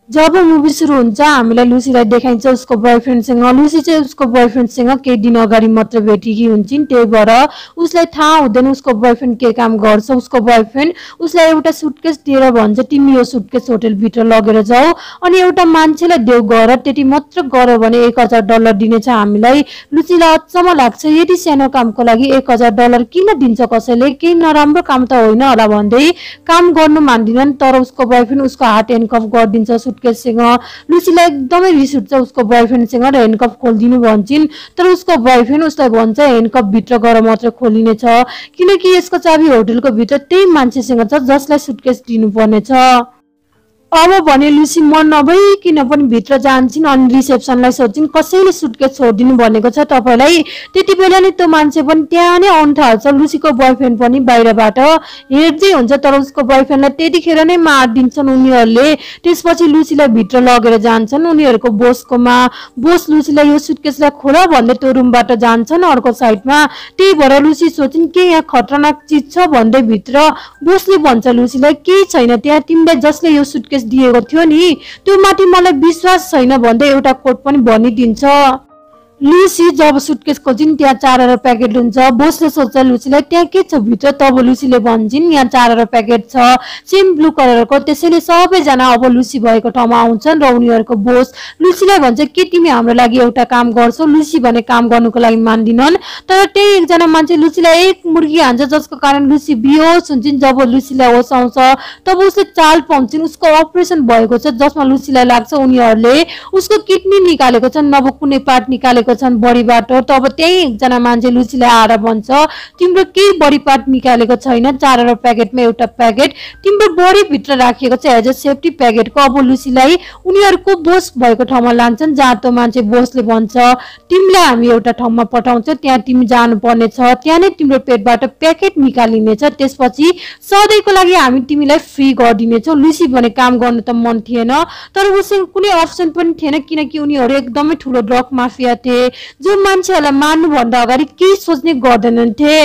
जब movie सुरु हुन्छ हामीलाई लुसीलाई देखाइन्छ उसको बॉयफ्रेन्डसँग। लुसी चाहिँ उसको बॉयफ्रेन्डसँग केही दिन अगाडि मात्र भेटेकी हुन्छिन्, त्यही भएर उसलाई थाहा हुँदैन उसको बॉयफ्रेन्ड के काम गर्छ। उसको बॉयफ्रेन्ड उसलाई एउटा सुटकेस दिएर भन्छ तिमी यो सुटकेस होटल भित्र लगेर जाऊ अनि एउटा मान्छेलाई देऊ गर, त्यति मात्र गर भने $1000 दिनेछ हामीलाई। लुसीलाई अचम्म लाग्छ, यति सानो कामको लागि $1000 किन दिन्छ कसैले, केही नराम्रो काम त होइन होला भन्दै काम गर्नु मान्दिनन्। तर उसको बॉयफ्रेन्ड उसको हात ह्यान्डकफ गरिदिन्छ सुटकेससँग। लुसीलाई एकदमै रिस उठ्छ उसको बॉयफ्रेन्डसँग र ह्यान्डकफ खोलिदिनु भन्छन्, तर उसको बॉयफ्रेन्ड उसलाई भन्छ ह्यान्डकफ भित्र गएर मात्र खोलिनेछ किनकि यसको चाबी होटलको भित्र त्यही मान्छेसँग छ जसलाई सुटकेस दिनुपर्ने छ। अब भने लुसी मन नभइकन पनि भित्र जान्छन् अनि रिसेप्सनलाई सोध्छिन् कसैले सुटकेस छोडिदिनु भनेको छ तपाईलाई। त्यति बेला नै त्यो मान्छे पनि त्यहाँ नै आउन थाल्छ। लुसीको बॉयफ्रेन्ड पनि बाहिरबाट हेर्दै हुन्छ तर उसको बॉयफ्रेन्डलाई त्यतिखेर नै मारिदिन्छन् उनीहरूले। त्यसपछि लुसीलाई भित्र लगेर जान्छन् उनीहरूको बोसकोमा। बोस लुसीलाई यो सुटकेसलाई खोल भन्दै त्यो रुमबाट जान्छन् अर्को साइडमा। त्यही भएर लुसी सोचिन् के यहाँ खतरनाक चिज छ भन्दै भित्र बोसले भन्छ लुसीलाई केही छैन, त्यहाँ तिमीलाई जसले यो सुटकेस दिएको थियो नि त्यो माथि मलाई विश्वास छैन भन्दै एउटा कोट पनि भनिदिन्छ। लुसी जब सुटकेस खोजिन् त्यहाँ 4000 प्याकेट हुन्छ। बोसले सोध्छ लुसीलाई त्यहाँ के छ भित्र, तब लुसीले भन्छन् यहाँ 4000 प्याकेट छ सेम ब्लू कलरको। त्यसैले सबैजना अब लुसी भएको ठाउँमा आउँछन् र उनीहरूको बोस लुसीलाई भन्छ के तिमी हाम्रो लागि एउटा काम गर्छौ। लुसी भने काम गर्नुको लागि मान्दिनन् तर त्यही एकजना मान्छे लुसीलाई एक मुर्गी हान्छ जसको कारण लुसी बेहोस हुन्छन्। जब लुसीलाई होस आउँछ तब उसले चाल पाउँछिन् उसको अपरेसन भएको छ जसमा लुसीलाई लाग्छ उनीहरूले उसको किडनी निकालेको छ, नभए कुनै पार्ट निकालेको छन् बडीबाट। तब त्यही एकजना मान्छे लुसीलाई आएर भन्छ तिम्रो केही बडी पार्ट निकालेको छैन, 4000 प्याकेटमा एउटा प्याकेट तिम्रो बडी भित्र राखिएको छ एज अ सेफ्टी प्याकेटको। अब लुसीलाई उनीहरूको बोस भएको ठाउँमा लान्छन् जहाँ त्यो मान्छे बोसले भन्छ तिमीलाई हामी एउटा ठाउँमा पठाउँछौ त्यहाँ तिमी जानुपर्ने छ, त्यहाँ नै तिम्रो पेटबाट प्याकेट निकालिनेछ, त्यसपछि सधैँको लागि हामी तिमीलाई फ्री गरिदिनेछौँ। लुसी भने काम गर्नु त मन थिएन तर उसँग कुनै अप्सन पनि थिएन किनकि उनीहरू एकदमै ठुलो ड्रग माफिया थिए जो मान्छेहरूलाई मार्नु भन्दा अगाडि केही सोच्ने गर्दैनथे।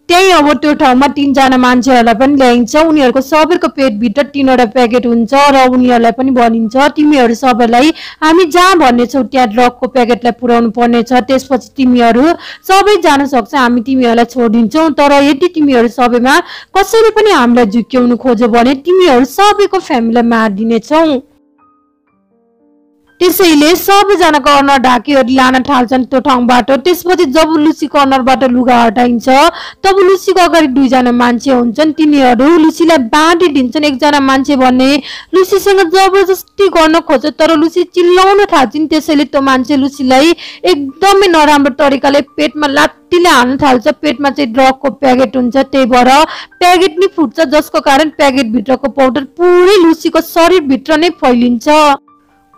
त्यही अब त्यो ठाउँमा 3 जना मान्छेहरूलाई पनि ल्याइन्छ। उनीहरूको सबैको पेटभित्र 3वटा प्याकेट हुन्छ र उनीहरूलाई पनि भनिन्छ तिमीहरू सबैलाई हामी जहाँ भन्नेछौ त्यहाँ ड्रगको प्याकेटलाई पुर्याउनु पर्ने छ, त्यसपछि तिमीहरू सबै जान सक्छ, हामी तिमीहरूलाई छोडिदिन्छौँ। तर यदि तिमीहरू सबैमा कसैले पनि हामीलाई झुक्क्याउनु खोज्यो भने तिमीहरू सबैको फ्यामिलीलाई मारिदिनेछौ। त्यसैले सबैजना कर्नर ढाकीहरू लान थाल्छन् त्यो ठाउँबाट। त्यसपछि जब लुसी कर्नरबाट लुगा हटाइन्छ तब लुसीको अगाडि 2 जना मान्छे हुन्छन्, तिनीहरू लुसीलाई बाँडिदिन्छन्। एकजना मान्छे भन्ने लुसीसँग जबरजस्ती गर्न खोज्छ तर लुसी चिल्लाउन थाल्छिन्। त्यसैले त्यो मान्छे लुसीलाई एकदमै नराम्रो तरिकाले पेटमा लात्तीले हान्न थाल्छ। पेटमा चाहिँ ड्रगको प्याकेट हुन्छ, त्यही भएर प्याकेट नि फुट्छ जसको कारण प्याकेट भित्रको पाउडर पुरै लुसीको शरीरभित्र नै फैलिन्छ।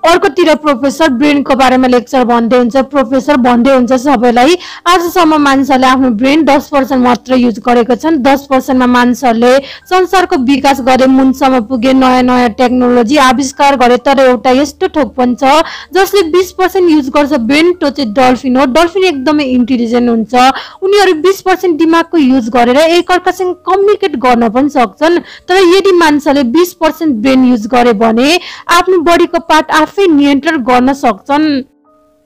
अर्कोतिर प्रोफेसर ब्रेनको बारेमा लेक्चर भन्दै हुन्छ। प्रोफेसर भन्दै हुन्छ सबैलाई आजसम्म मानिसहरूले आफ्नो ब्रेन 10% मात्र युज गरेको छन्, 10% मा मानिसहरूले संसारको विकास गरे, मुनसम्म पुगे, नयाँ नयाँ टेक्नोलोजी आविष्कार गरे। तर एउटा यस्तो ठोक पनि छ जसले 20% युज गर्छ ब्रेन, त्यो चाहिँ डल्फिन हो। डल्फिन एकदमै इन्टेलिजेन्ट हुन्छ, उनीहरू 20% दिमागको युज गरेर एकअर्कासँग कम्युनिकेट गर्न पनि सक्छन्। तर यदि मानिसहरूले 20% ब्रेन युज गरे भने आफ्नो बडीको पार्ट आफै नियन्त्रण गर्न सक्छन्।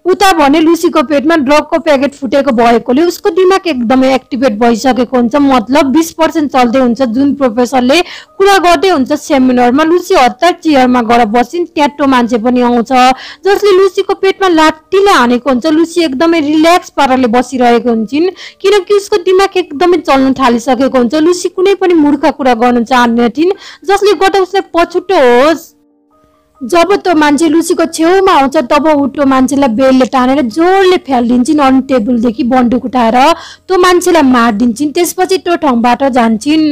उता भने लुसीको पेटमा ड्रगको प्याकेट फुटेको भएकोले उसको दिमाग एकदमै एक्टिभेट भइसकेको हुन्छ, मतलब 20% चल्दै हुन्छ। जुन प्रोफेसरले कुरा गर्दै हुन्छ सेमिनारमा लुसी हतार चेयरमा गएर बसिन्, त्यहाँ त्यो मान्छे पनि आउँछ जसले लुसीको पेटमा लात्तीले हानेको हुन्छ। लुसी एकदमै रिल्याक्स पाराले बसिरहेको हुन्छन् किनकि उसको दिमाग एकदमै चल्न थालिसकेको हुन्छ। लुसी कुनै पनि मूर्ख कुरा गर्न चाहन्नथिन् जसले गर्दा उसलाई पछुटो होस्। जब त्यो मान्छे लुसीको छेउमा आउँछ तब उठो मान्छेलाई बेलले तानेर जोरले फ्यालिदिन्छन् अनि टेबलदेखि बन्दुक उठाएर त्यो मान्छेलाई मारिदिन्छन्। त्यसपछि त्यो ठाउँबाट जान्छन्।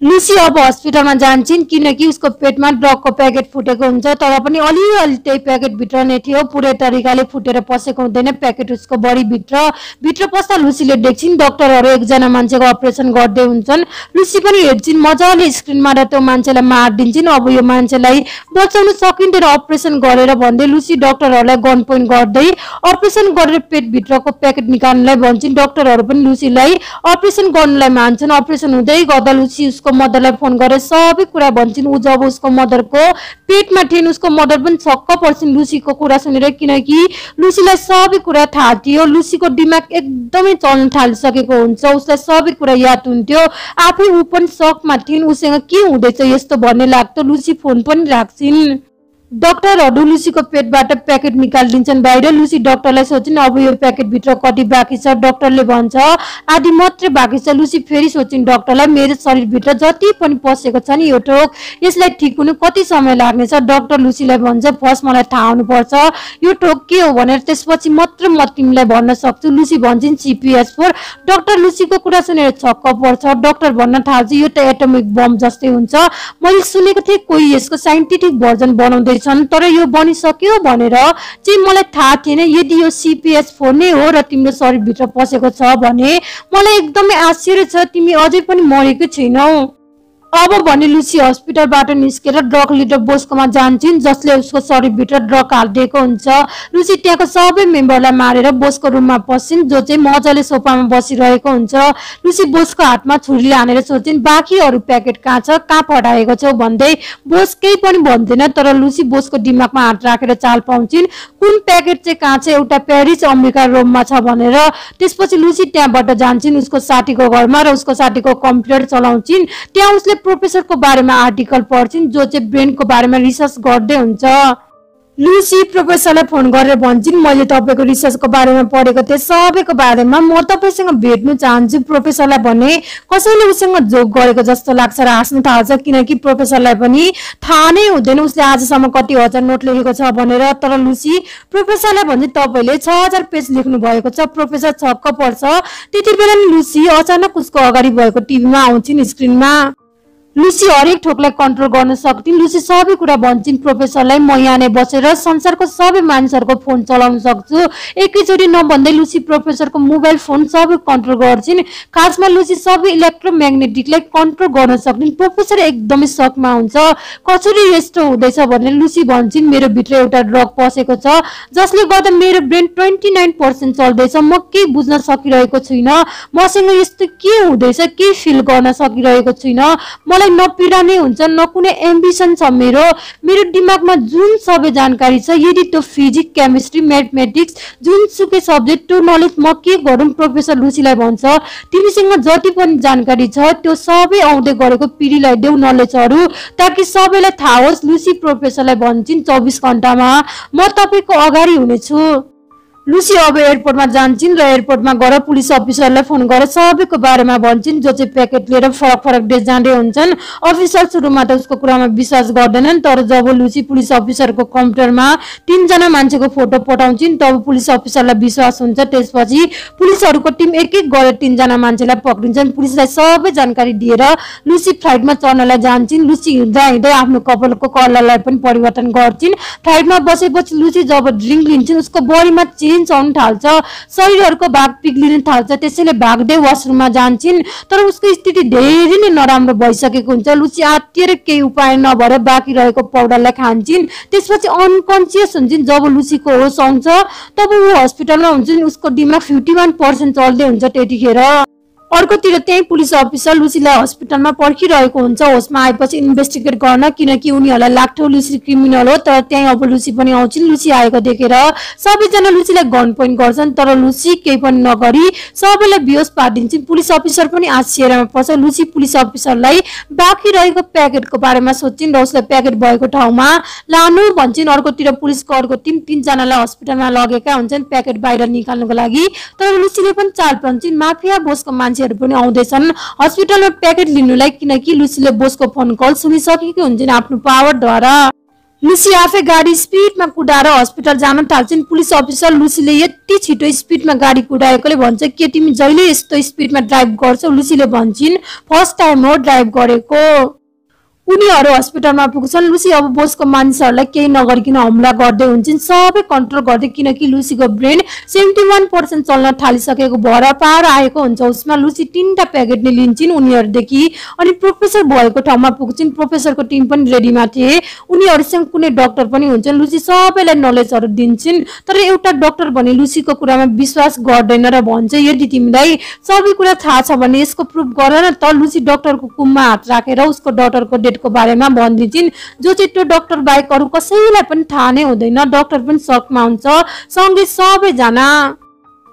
लुसी अब हस्पिटलमा जान्छन् किनकि उसको पेटमा ड्रगको प्याकेट फुटेको हुन्छ, तर पनि अलिअलि त्यही प्याकेट भित्र नै थियो, पुरै तरिकाले फुटेर पसेको हुँदैन प्याकेट उसको बडी भित्र पस्दा लुसीले देख्छिन् डाक्टरहरू एकजना मान्छेको अपरेसन गर्दै हुन्छन्। लुसी पनि हेर्छिन् मजाले स्क्रिनमा र त्यो मान्छेलाई मारिदिन्छन्। अब यो मान्छेलाई बचाउन सकिँदैन अपरेसन गरेर भन्दै लुसी डाक्टरहरूलाई गन पोइन्ट गर्दै अपरेसन गरेर पेटभित्रको प्याकेट निकाल्नलाई भन्छन्। डाक्टरहरू पनि लुसीलाई अपरेसन गर्नलाई मान्छन्। अपरेसन हुँदै गर्दा लुसी उसको मदरलाई फोन गरेर सबै कुरा भन्छन्। उ जब उसको मदरको पेटमा थिइन् उसको मदर पनि छक्क पर्छिन् लुसीको कुरा सुनेर, किनकि लुसीलाई सबै कुरा थाहा थियो। लुसीको दिमाग एकदमै चल्न थालिसकेको हुन्छ, उसलाई सबै कुरा याद हुन्थ्यो। आफै ऊ पनि सकमा थिइन्, उसँग के हुँदैछ यस्तो भन्ने लाग्थ्यो। लुसी फोन पनि राख्छिन्। डाक्टरहरू लुसीको पेटबाट प्याकेट निकालिदिन्छन् बाहिर। लुसी डाक्टरलाई सोचिन् अब यो प्याकेट भित्र कति बाँकी छ। डाक्टरले भन्छ आधी मात्रै बाँकी छ। लुसी फेरि सोचिन् डाक्टरलाई मेरो शरीरभित्र जति पनि पसेको छ नि यो टोक, यसलाई ठिक हुनु कति समय लाग्नेछ। डाक्टर लुसीलाई भन्छ फर्स्ट मलाई थाहा हुनुपर्छ यो टोक के हो भनेर, त्यसपछि मात्र म तिमीलाई भन्न सक्छु। लुसी भन्छन् CPS4। डाक्टर लुसीको कुरा सुनेर छक्क पर्छ। डाक्टर भन्न थाल्छ यो त एटमिक बम जस्तै हुन्छ, मैले सुनेको थिएँ कोही यसको साइन्टिफिक भर्जन बनाउँदै तर यो बनिसक्यो भनेर चाहिँ मलाई थाहा थिएन। यदि यो CPS4 नै हो र तिम्रो शरीरभित्र पसेको छ भने मलाई एकदमै आश्चर्य छ, तिमी अझै पनि मरेकै छैनौ। अब भने लुसी हस्पिटलबाट निस्केर ड्रग लिडर बोस्कोमा जान्छन्, जसले उसको शरीरभित्र ड्रग हालिदिएको हुन्छ। लुसी त्यहाँको सबै मेम्बरलाई मारेर बोसको रुममा पस्छिन्, जो चाहिँ मजाले सोफामा बसिरहेको हुन्छ। लुसी बोसको हातमा छुरीले हानेर सोध्छिन् बाँकी अरू प्याकेट कहाँ छ, कहाँ पठाएको छौ भन्दै। बोस केही पनि भन्दैन, तर लुसी बोसको दिमागमा हात राखेर चाल पाउँछिन् कुन प्याकेट चाहिँ कहाँ छ, एउटा पेरिस अमेरिका रोममा छ भनेर। त्यसपछि लुसी त्यहाँबाट जान्छन् उसको साथीको घरमा र उसको साथीको कम्प्युटर चलाउँछिन्। त्यहाँ उसले प्रोफेसरको बारेमा आर्टिकल पढ्छिन् जो चाहिँ ब्रेनको बारेमा रिसर्च गर्दै हुन्छ। लुसी प्रोफेसरलाई फोन गरेर भन्छन् मैले तपाईको रिसर्चको बारेमा पढेको थिएँ, सबैको बारेमा म तपाईसँग भेट्नु चाहन्छु। प्रोफेसरलाई भने कसैले उसँग जोक गरेको जस्तो लाग्छ र हाँस्न थाल्छ, किनकि प्रोफेसरलाई पनि थाहा नै हुँदैन उसले आजसम्म कति हजार नोट लेखेको छ भनेर। तर लुसी प्रोफेसरलाई भन्छ तपाईले 6000 पेज लेख्नु भएको छ। प्रोफेसर छक्क पर्छ। त्यति बेला लुसी अचानक उसको अगाडि भएको टिभीमा आउँछिन् स्क्रिनमा। लुसी हरेक ठोकलाई कन्ट्रोल गर्न सक्थिन्। लुसी सबै कुरा भन्छन् प्रोफेसरलाई म यहाँ नै बसेर संसारको सबै मानिसहरूको फोन चलाउन सक्छु। एकैचोटि नभन्दै लुसी प्रोफेसरको मोबाइल फोन सबै कन्ट्रोल गर्छिन्। खासमा लुसी सबै इलेक्ट्रोम्याग्नेटिकलाई कन्ट्रोल गर्न सक्छिन्। प्रोफेसर एकदमै सकमा हुन्छ, कसरी यस्तो हुँदैछ भनेर। लुसी भन्छन् मेरो भित्र एउटा ड्रग पसेको छ जसले गर्दा मेरो ब्रेन 29% चल्दैछ, म केही बुझ्न सकिरहेको छुइनँ, मसँग यस्तो के हुँदैछ केही फिल गर्न सकिरहेको छुइनँ, मलाई न पीडा नै हुन्छ न कुनै एम्बिसन छ। मेरो दिमागमा जुन सबै जानकारी छ, यदि त्यो फिजिक्स केमिस्ट्री म्याथमेटिक्स जुनसुकै सब्जेक्ट त्यो नलेज म के गरौँ। प्रोफेसर लुसीलाई भन्छ तिमीसँग जति पनि जानकारी छ त्यो सबै आउँदै गरेको पिढीलाई देऊ नलेजहरू, ताकि सबैलाई थाहा होस्। लुसी प्रोफेसरलाई भन्छन् 24 घण्टामा म तपाईको अगाडि हुनेछु। लुसी अब एयरपोर्टमा जान्छन् र एयरपोर्टमा गएर पुलिस अफिसरलाई फोन गरेर सबैको बारेमा भन्छन्, जो चाहिँ प्याकेट लिएर फरक फरक देश जाँदै हुन्छन्। अफिसर सुरुमा त उसको कुरामा विश्वास गर्दैनन्, तर जब लुसी पुलिस अफिसरको कम्प्युटरमा 3 जना मान्छेको फोटो पठाउँछिन् तब पुलिस अफिसरलाई विश्वास हुन्छ। त्यसपछि पुलिसहरूको टिम एक एक गरेर 3 जना मान्छेलाई पक्रिन्छन्। पुलिसलाई सबै जानकारी दिएर लुसी फ्लाइटमा चढ्नलाई जान्छन्। लुसी हिँड्दा हिँड्दै आफ्नो कपालको कलरलाई पनि परिवर्तन गर्छिन्। फ्लाइटमा बसेपछि लुसी जब ड्रिङ्क लिन्छन् उसको बडीमा आउन थाल्छ, शरीरहरूको भाग पिग्लिन थाल्छ। त्यसैले भाग्दै वासरुममा जान्छन्, तर उसको स्थिति धेरै नै नराम्रो भइसकेको हुन्छ। लुसी आत्तिएर केही उपाय नभएर बाँकी रहेको पाउडरलाई खान्छन्। त्यसपछि अनकन्सियस हुन्छन्। जब लुसीको होस आउँछ तब ऊ हस्पिटलमा हुन्छन्। उसको दिमाग 51% चल्दै हुन्छ त्यतिखेर। अर्कोतिर त्यही पुलिस अफिसर लुसीलाई हस्पिटलमा पर्खिरहेको हुन्छ होसमा आएपछि इन्भेस्टिगेट गर्न, किनकि उनीहरूलाई लाग्थ्यो लुसी क्रिमिनल हो। तर त्यही अब लुसी पनि आउँछिन्। लुसी आएको देखेर सबैजना लुसीलाई गन पोइन्ट गर्छन्, तर लुसी केही पनि नगरी सबैलाई बेहोस पारिदिन्छन्। पुलिस अफिसर पनि आश्चर्यमा पर्छ। लुसी पुलिस अफिसरलाई बाँकी रहेको प्याकेटको बारेमा सोध्छिन् र उसलाई प्याकेट भएको ठाउँमा लानु भन्छन्। अर्कोतिर पुलिसको अर्को टिम 3 जनालाई हस्पिटलमा लगेका हुन्छन् प्याकेट बाहिर निकाल्नको लागि, तर लुसीले पनि चाल पाउँछिन्। माफिया बोसको मान्छेहरू पनि आउँदैछन् हस्पिटलमा प्याकेट लिनुलाई, किनकि लुसीले बोसको फोन कल सुनिसकेको हुन्छन् आफ्नो पावरद्वारा। लुसी आफै गाडी स्पिडमा कुदाएर हस्पिटल जान थाल्छिन्। पुलिस अफिसर लुसीले यति छिटो स्पिडमा गाडी कुदाएकोले भन्छ के तिमी जहिले यस्तो स्पिडमा ड्राइभ गर्छौ? लुसीले भन्छन् फर्स्ट टाइम हो ड्राइभ गरेको। उनीहरू हस्पिटलमा पुग्छन्। लुसी अब बोसको मानिसहरूलाई केही नगरिकन हमला गर्दै हुन्छन्, सबै कन्ट्रोल गर्दै, किनकि लुसीको ब्रेन 71% चल्न थालिसकेको भएर पावर आएको हुन्छ उसमा। लुसी 3टा प्याकेट नै लिन्छन् उनीहरूदेखि अनि प्रोफेसर भएको ठाउँमा पुग्छन्। प्रोफेसरको टिम पनि रेडीमा थिए, उनीहरूसँग कुनै डाक्टर पनि हुन्छन्। लुसी सबैलाई नलेजहरू दिन्छन्, तर एउटा डाक्टर भने लुसीको कुरामा विश्वास गर्दैन र भन्छ यदि तिमीलाई सबै कुरा थाहा छ भने यसको प्रुफ गर न त। लुसी डाक्टरको कुममा हात राखेर उसको डटरको डेटको बारेमा भनिदिन्छन्, जो चाहिँ त्यो डाक्टर बाहेक अरू कसैलाई पनि थाहा नै हुँदैन। डाक्टर पनि सकमा हुन्छ, सँगै सबैजना।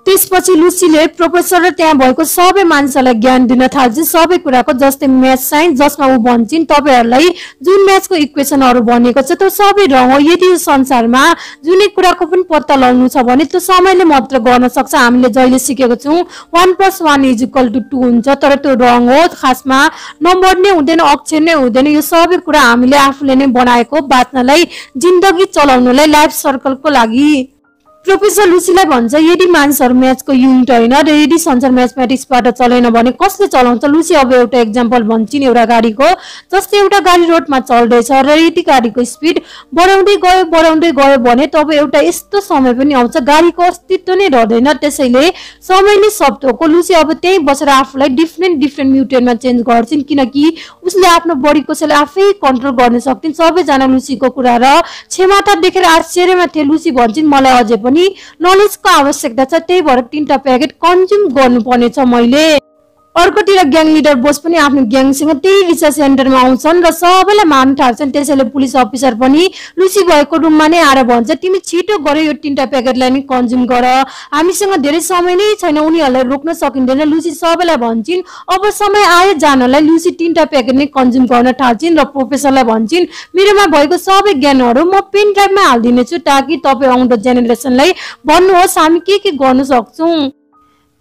त्यसपछि लुसीले प्रोफेसर र त्यहाँ भएको सबै मानिसहरूलाई ज्ञान दिन थाल्छ सबै कुराको, जस्तै म्याथ साइन्स, जसमा ऊ भन्छन् तपाईहरुलाई जुन म्याथको इक्वेसनहरू बनेको छ त्यो सबै रङ हो। यदि यो संसारमा जुनै कुराको पनि पत्ता लगाउनु छ भने त्यो समयले मात्र गर्न सक्छ। हामीले जहिले सिकेको छौं 1 + 1 = 2 हुन्छ, तर त्यो रङ हो, खासमा नम्बर नै हुँदैन, अक्षर नै हुँदैन। यो सबै कुरा हामीले आफूले नै बनाएको, बाँच्नलाई, जिन्दगी चलाउनलाई, लाइफ सर्कलको लागि। प्रोफेसर लुसीलाई भन्छ यदि मानिसहरू म्याथको युनिट होइन र यदि संसार म्याथमेटिक्सबाट चलेन भने कसले चलाउँछ। लुसी अब एउटा एक्जाम्पल भन्छन् एउटा गाडीको, जस्तै एउटा गाडी रोडमा चल्दैछ र यदि गाडीको स्पिड बढाउँदै गयो भने तब एउटा यस्तो समय पनि आउँछ गाडीको अस्तित्व नै रहँदैन। त्यसैले समय नै शब्द हो। लुसी अब त्यही बसेर आफूलाई डिफ्रेन्ट म्युटेन्टमा चेन्ज गर्छिन्, किनकि उसले आफ्नो बडी कसैले आफै कन्ट्रोल गर्न सक्थिन्। सबैजना लुसीको कुरा र क्षमता देखेर आश्चर्यमा थिए। लुसी भन्छन् मलाई अझै पनि नलेजको आवश्यकता छ, त्यही भएर 3टा प्याकेट कन्ज्युम गर्नुपर्ने छ मैले। अर्कोतिर ग्याङ लिडर बोस पनि आफ्नो ग्याङसँग त्यही रिसर्च सेन्टरमा आउँछन् र सबैलाई मार्न थाल्छन्। त्यसैले पुलिस अफिसर पनि लुसी भएको रुममा नै आएर भन्छ तिमी छिटो गर यो 3टा प्याकेटलाई नि कन्ज्युम गर, हामीसँग धेरै समय नै छैन, उनीहरूलाई रोक्न सकिँदैन। लुसी सबैलाई भन्छन् अब समय आयो जानलाई। लुसी 3टा प्याकेट नै कन्ज्युम गर्न थाल्छिन् र प्रोफेसरलाई भन्छन् मेरोमा भएको सबै ज्ञानहरू म पेन ड्राइभमा हाल्दिनेछु ताकि तपाई आउँदो जेनेरेसनलाई भन्नुहोस् हामी के गर्न सक्छौं।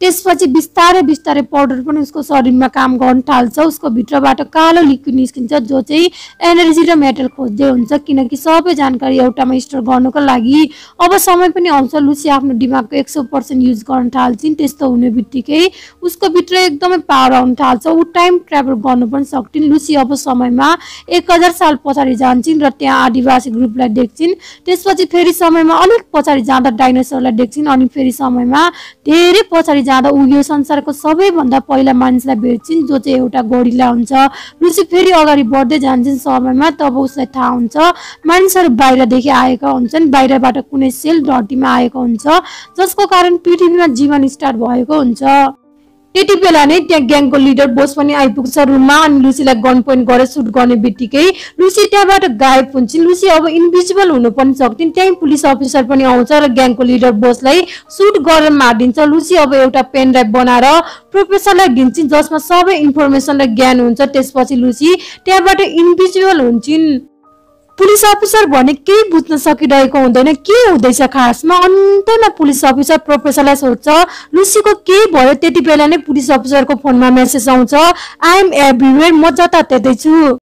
त्यसपछि बिस्तारै पाउडर पनि उसको शरीरमा काम गर्न थाल्छ। उसको भित्रबाट कालो लिक्विड निस्किन्छ जो चाहिँ एनर्जी र मेटल खोज्दै हुन्छ, किनकि सबै जानकारी एउटामा स्टोर गर्नको लागि। अब समय पनि आउँछ। लुसी आफ्नो दिमागको 100% युज गर्न थाल्छिन्। त्यस्तो हुने बित्तिकै उसको भित्र एकदमै पावर आउन थाल्छ। ऊ टाइम ट्राभल गर्न पनि सक्छिन्। लुसी अब समयमा 1000 साल पछाडि जान्छन् र त्यहाँ आदिवासी ग्रुपलाई देख्छिन्। त्यसपछि फेरि समयमा अलिक पछाडि जाँदा डाइनोसरलाई देख्छिन् अनि फेरि समयमा धेरै पछाडि जाँदा ऊ यो संसारको सबैभन्दा पहिला मानिसलाई भेट्छिन् जो चाहिँ एउटा गोरिल्ला हुन्छ। लुसी फेरि अगाडि बढ्दै जान्छन् समयमा। तब उसलाई थाहा हुन्छ मानिसहरू बाहिरदेखि आएका हुन्छन्, बाहिरबाट कुनै सेल धरतीमा आएको हुन्छ जसको कारण पृथ्वीमा जीवन स्टार्ट भएको हुन्छ। त्यति बेला नै त्यहाँ ग्याङको लिडर बोस पनि आइपुग्छ रुममा अनि लुसीलाई गन पोइन्ट गरेर सुट गर्ने बित्तिकै लुसी त्यहाँबाट गायब हुन्छन्। लुसी अब इन्भिजिबल हुन पनि सक्थिन्। त्यही पुलिस अफिसर पनि आउँछ र ग्याङको लिडर बोसलाई सुट गरेर मारिदिन्छ। लुसी अब एउटा पेन ड्राइभ बनाएर प्रोफेसरलाई दिन्छन् जसमा सबै इन्फर्मेसन र ज्ञान हुन्छ। त्यसपछि लुसी त्यहाँबाट इन्भिजिबल हुन्छन्। पुलिस अफिसर भने केही बुझ्न सकिरहेको हुँदैन के हुँदैछ खासमा। अन्तमा पुलिस अफिसर प्रोफेसरलाई सोध्छ लुसीको के भयो। त्यति बेला नै पुलिस अफिसरको फोनमा मेसेज आउँछ आई एम एभ्रिवेयर, म जताततै छु।